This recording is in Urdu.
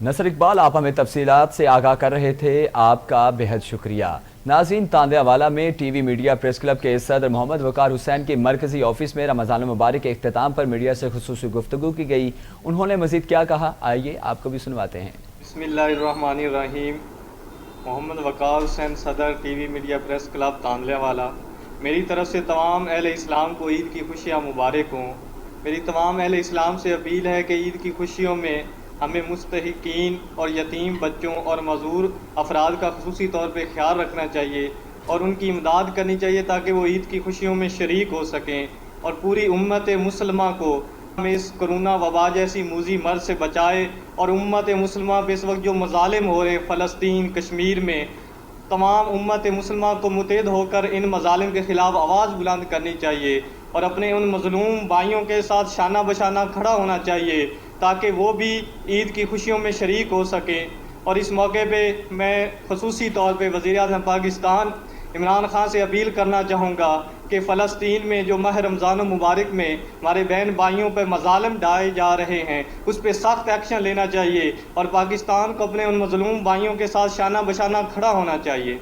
نصر اقبال، آپ ہمیں تفصیلات سے آگاہ کر رہے تھے، آپ کا بہت شکریہ۔ ناظرین، تاندیا والا میں T V media press club کے صدر محمد وقار حسین کے مرکزی آفس میں رمضان المبارک کے اختتام پر میڈیا سے خصوصی گفتگو کی گئی۔ انہوں نے مزید کیا کہا، آئیے آپ کو بھی سنواتے ہیں۔ بسم اللہ الرحمن الرحیم۔ محمد وقار حسین، صدر TV media press club Tandlianwala. میری طرف سے تمام اہل اسلام کو عید کی خوشیاں مبارک ہوں۔ میری تمام اہل اسلام سے اپیل ہے کہ عید کی خوشیوں میں ہمیں مستحقین اور یتیم بچوں اور معذور افراد کا خصوصی طور پہ خیال رکھنا چاہیے اور ان کی امداد کرنی چاہیے تاکہ وہ عید کی خوشیوں میں شریک ہو سکیں اور پوری امت مسلمہ کو ہمیں اس کرونا وبا جیسی موذی مرض سے بچائے، اور امت مسلمہ پہ اس وقت جو مظالم ہو رہے فلسطین، کشمیر میں، تمام امت مسلمہ کو متحد ہو کر ان مظالم کے خلاف آواز بلند کرنی چاہیے اور اپنے ان مظلوم بھائیوں کے ساتھ شانہ بشانہ کھڑا ہونا چاہیے تاکہ وہ بھی عید کی خوشیوں میں شریک ہو سکیں۔ اور اس موقع پہ میں خصوصی طور پہ وزیر اعظم پاکستان عمران خان سے اپیل کرنا چاہوں گا کہ فلسطین میں جو ماہ رمضان المبارک میں ہمارے بہن بھائیوں پر مظالم ڈھائے جا رہے ہیں اس پہ سخت ایکشن لینا چاہیے اور پاکستان کو اپنے ان مظلوم بھائیوں کے ساتھ شانہ بشانہ کھڑا ہونا چاہیے۔